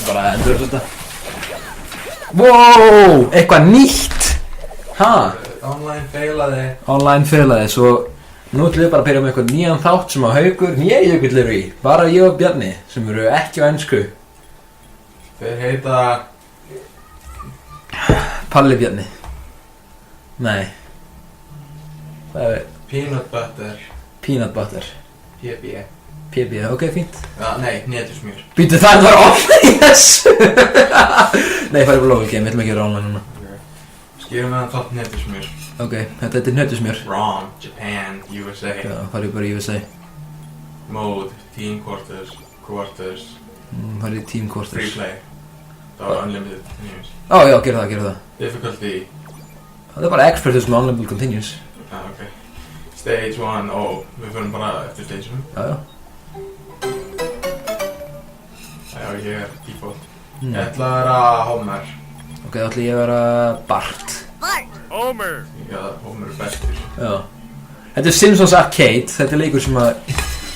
bara endur þetta. Wow, eitthvað nýtt. Ha? Online feilaði, svo nú ætlum við bara að byrja með eitthvað nýjan þátt sem að Haukur, Jökull eru í. Bara ég og Bjarni, sem eru ekki á ensku. Þeir heita... Palli Bjarni. Nei. Hvað er... Peanut butter. Peanut butter. PB. PB, ok, fínt. Já, nei, hnetusmjör. Býttu það var online í þessu. Nei, farið bara lóðið, við ætlum ekki að vera online núna. Skýrum meðan þátt hnetusmjör. Ok, þetta er hnetusmjör. Wrong, Japan, USA. Já, farið bara í USA. Mode, team quarters. Farið í team quarters. Free play. Það var unlimited continuous. Ó, já, gera það. Difficulty. Það er bara expertus með unlimited continuous. Ah, ok. Stage 1, við fyrir bara eftir stage 1. Já. Já, ég er default. Ég ætla að vera Homer. Ok, þá ætla ég að vera Bart. Homer! Já, Homer er bestur. Já. Þetta er Simpsons Arcade, þetta er leikur sem að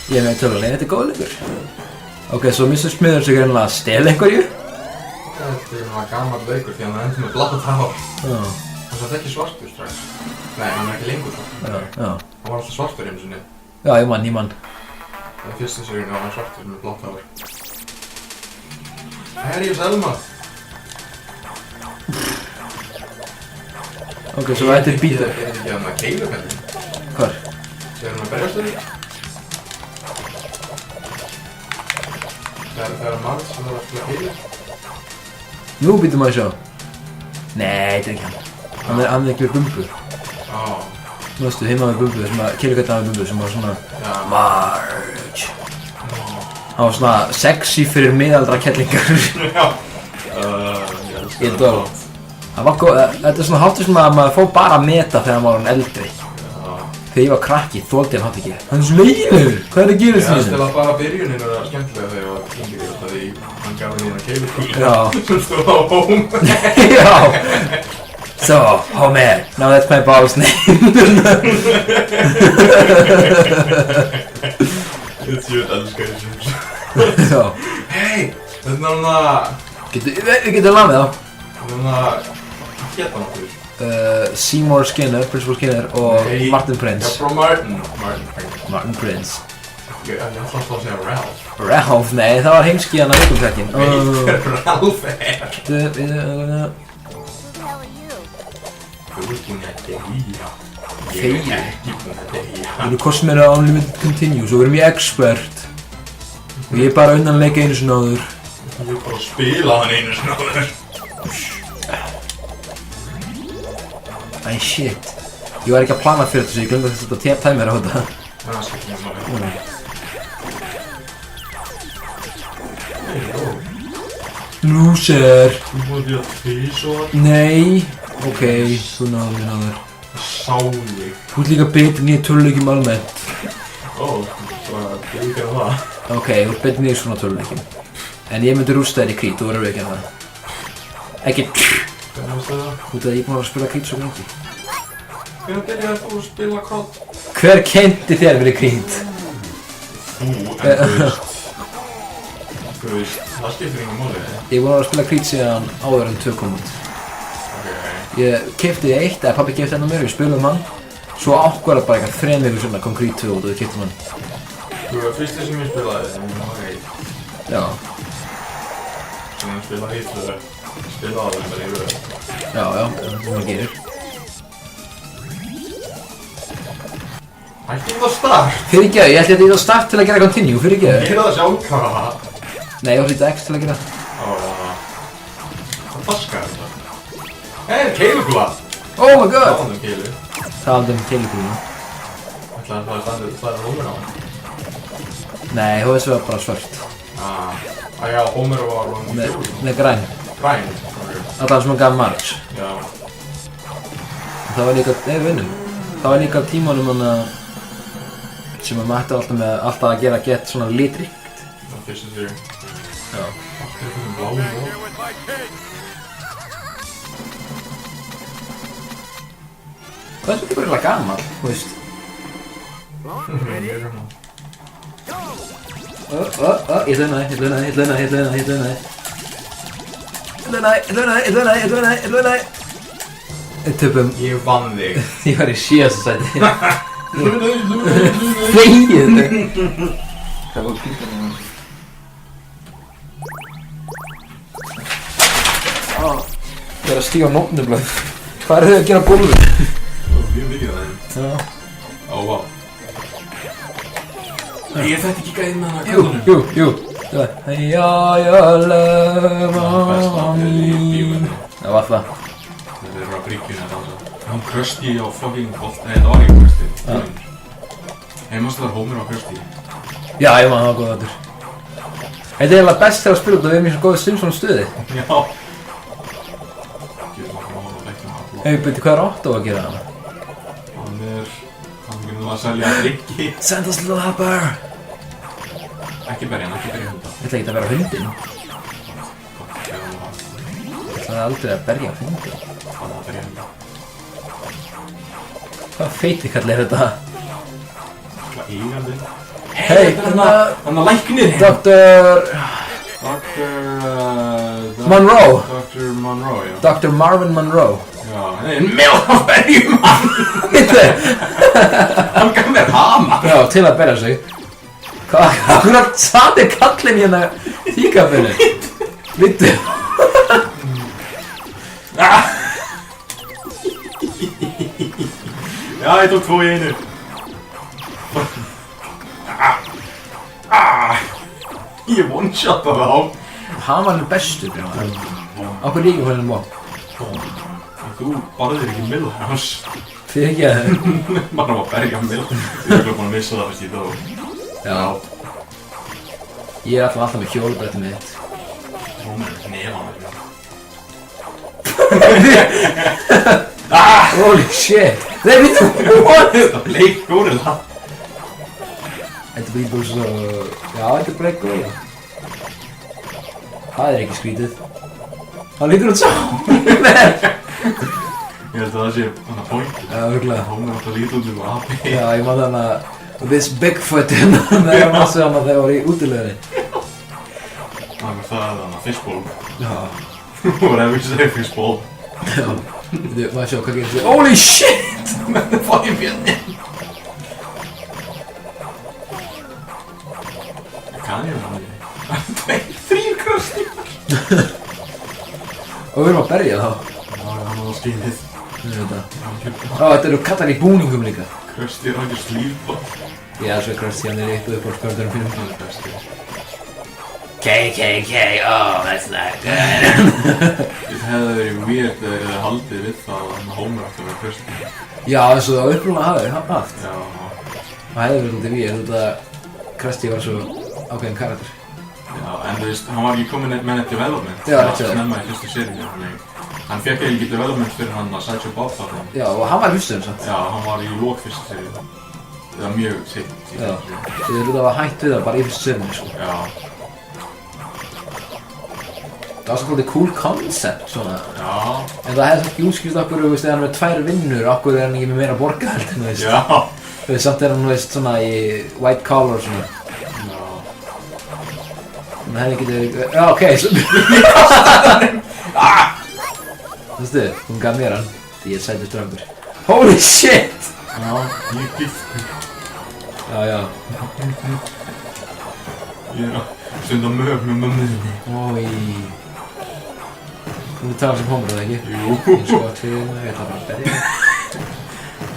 ég er með tölulega, þetta er góð leikur. Ok, svo Mr. Smithers er greinlega að stela einhverju. Þetta er náttúrulega gammal leikur því að hann endur með blátt hár. Já. Hann satt ekki svartur strax. Nei, hann er ekki lengur svartur. Já. Hann var alltaf svartur einu sinni. Já, ég mann. Það er fyrsta seríunni og hann var svartur með blátt hár. Harry og Selma. Ok, svo þetta er bítur. Er þetta ekki hann að keilukallin? Hvar? Sér hann að berjast þau? Það er marg sem er að spila keilu. Nú býtum maður að sjá. Nei, þetta er ekki hann. Hann er ekki við Bumbu. Nú veistu, heima við Bumbu, sem að keilukallin við Bumbu sem var svona Marge. Hann var svona sexy fyrir miðaldra kettlingar. Já. Ég dótt. Það var góð, þetta er svona háttur sem að maður fór bara að meta þegar maður var hann eldri. Þegar ég var krakki, þoldi hann hátt ekki. Hann er svo leiður, hvað er að gera því? Já, stila bara byrjunin var skemmtilega þegar ég var yngri því hann gaf henni hérna keilukúli. Já. Svo stóð á Homer. Já. So, Homer, now that's my ball's name. Ég elskar þessu. Já. Hei, þetta er náttúrulega... Getur lamið þá? Hvað hétt hann okkur? Seymour Skinner, Principal Skinner og Martin Prince. Já, frá Martin Prince. Ég ætla alltaf að segja Ralph. Ralph? Nei, það var heimski hann að vikumtrekkin. Ralph er. Þú ert búinn að deyja. Ég er ekki búinn að deyja. Við erum kostum meira unlimited continuous og við erum í expert. Og ég er bara undan að leika einu sinni áður. Ég er bara að spila hann einu sinni áður. Æ, shit. Ég var ekki að plana fyrir þessu, ég glemdi að þetta tæmir á þetta. Það er ekki máli. Loser! Þú búinn að tvísa. Nei. Ok, þú náður. Sá ég. Þú ert líka betur nýja töluleikjum almennt. Bara ekki að það. Ok, þú ert betur nýja svona töluleikjum. En ég myndi rústa þér í Creed, þú verður ekki að það. Ekki. Hvernig veistu það? Út af að ég er búinn að spila Creed svo lengi. Hvernig byrjaði þú að spila Creed? Hver kendi þér fyrir Creed? Þú, en þú veist, það skiptir yngur máli. Ég er búinn að spila Creed síðan áður en 2 kom út. Ég keypti 1, eða pabbi keypti hann á mér, við spilum hann. Svo ákvarða bara eitthvað 3 vikur sinna kom Creed 2 út og við keyptum hann. Þú var fyrsti sem ég spilaði, en ég var heitt. Já. Sem ég spilaði heitt fyrir að spila á þeim bara í röð. Já, það maður gerir. Hættum það start! Fyrirgefðu, ég ætli að ég á start til að gera continue, fyrirgefðu. Gera það sjálfkrafa. Nei, ég á hlýta X til að gera. Hvað faskar þetta? Hei, keilukúla! Oh my god! Talandi keilu. Talandi keilukúluna. Ætlaði það að staða Homer á hann? Nei, þessu var bara svört. Já, Homer var hann Nei, græn. Græn? Allar sem hann gaf Marge. Já. Það var líka, vinnum. Það var líka tímanum hann að sem að mætti alltaf að gera gett svona litríkt. Það fyrstu sér. Já. Allt er fyrir bláum og. Það er ekki bara gaman, þú veist. Ég hlaunaði. Við töpum. Ég vann þig. Ég var í síðasta sæti. Þegið. Það var píkan Ég er að stíga á nótnublöð. Hvað eru þau að gera á gólfinu? Það var mjög mikið af þeim. Já. Ó, vá. Nei, ég þetta ekki gæði með hana Jú. Jæja, mín. Það var það. Þetta er bara bryggjuna að dansa. Hann Krusty á fucking bolt. Nei, þetta var ekki Krusty. Heimastu þar Homer á Krusty. Já, ég maður það var góð þáttur. Þetta er eiginlega best þegar að spila út og við erum í svo góðu Simpsons stuði. Já. Hey, beti, hvað er Otto að gera hana? Hann finnur að selja drikki. Send us little helper! Ekki berja hunda. Ég ætla ekki að vera hundinn. Ég ætla aldrei að berja hundinn. Hann að berja hunda. Hvað feitikall er þetta? Hvað eigandi? Hey, hann að læknir! Dr. Monroe! Dr. Monroe, já. Dr. Marvin Monroe. Já, hann er milf að berjum hann! Vittu! Hann gaf mér hama! Já, til að berja sig. Hvað akkurat sami kallinn hérna tíkabinu? Vittu! Já, ég tók 2 í 1. Ég one-shotta þá. Hann var hann bestur, já. Okkur líka hvernig hann var. Þú barðir ekki Milhouse. Fyrir ekki að það. Maður var að berja Milhouse. Ég er búin að missa það fyrst í dag. Já. Ég er alltaf með hjólbrettið mitt. Hún er nefn Holy shit! Nei, vittu! Þetta bleik górilla. Þetta blir bara svo... Já, þetta er bara eitthvað. Það er ekki skrítið. Hann lítur út sá! Ég held að það sé hann að pointi. Já, örgulega. Hún er alltaf lítið út um api. Já, ég maður þannig að... This Bigfoot hérna, það er massu hann að þeir voru í útilegunni. Það er hann að fishbowl. Já. Whatever you say, fishbowl. Já. Þú, maður sjá hvað getur þið. Holy shit! Menn er fæði björni. Kann ég það ekki? 3 Krusty. Og við erum að berja þá. Já, hann var skilið. Þetta. Þetta eru kattar í búningum líka. Krusty er ekki slífball. Já, svo Krusty, hann er eitt upp á skvörðurum fyrir. Það er besti. KKK, oh, that's not good. Þetta hefði verið weird að þeir hefði haldið við það að Homer ætti að vera Krusty. Já, eins og það var upprúna hafið haft. Já. Það hefði verið svolítið við, þetta Krusty var svo ákveðin karakter. Já, en þú veist, hann var ekki komin með neitt development. Já, rétt hjá þér. Snemma í fyrstu seríu. Hann fekk eiginlega ekki development fyrir hann að Sideshow Bob þarna. Já, og hann var hlusturinn samt. Já, hann var í lok fyrstu seríu. Það var mjög seint í Já. fyrstu seríu. Þið eru að hætt við það bara í fyrstu seríunni, sko. Já. Það var svolítið cool concept, svona. Já. En það hefði samt ekki útskýrt okkur, þú veist, ef hann er með 2 vinnur, okkur er hann ekki með meira borgahald, þú veist. Já. Þú veist, samt er hann, þú veist, svona í white collar, svona. Já. Það hefði getið verið... Já, ok, svo... Þú veistu, hún gaf mér hann. Því ég er sætur strákur. Holy shit! Já, ég giftur. Já, já. Ég er að stunda mög með mömmuðinni. Ói. Þú talar sem Homer, eða ekki? Jú. Ég skott fyrir það, ég ætla bara að berja.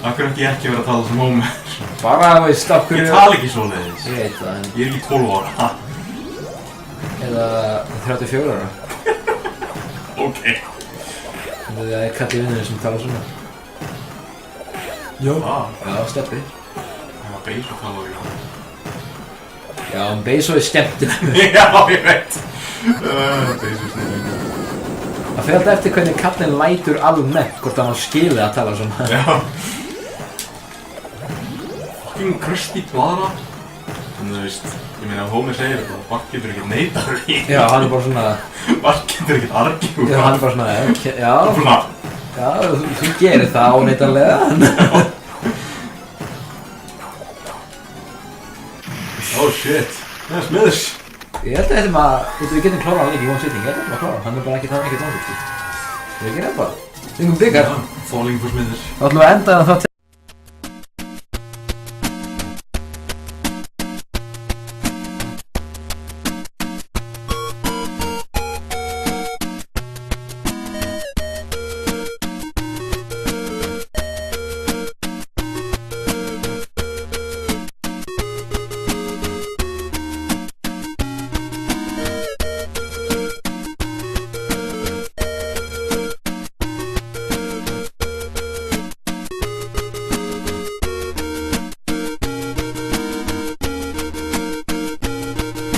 Akkur ekki ég ekki verið að tala sem Homer. Bara, þú veist, af hverju... Ég tala ekki svoleiðis. Ég veit það, en... Ég er ekki 12 ára. Eða 34 ára. Ok. Það er kalli vinnurinn sem talar svona. Já. Já, Steppi. Það var beis að tala líka. Já, en Beiso er skemmtilegur. Já, ég veit. Beis er snillík. Það fer alltaf eftir hvernig kallinn lætur almennt, hvort hann á skilið að tala svona. Já. Fucking Krusty Blara. En þú veist, ég meina ef Homer segir þetta, Bart getur ekkert neitar í. Já, hann er bara svona... Bart getur ekkert argjúð. Já, hann er bara svona... Já, Svona. já, þú gerir það óneitanlega. Oh shit. Það er smiðis. Ég held að þetta maður, við getum klárað hann ekki í one sitting, ég held að þetta maður klárað, hann bara ekki þannig sko. Við ekki nefn bara, þingum byggar. Falling for Smithers. Þá ætlum við að enda þennan þátt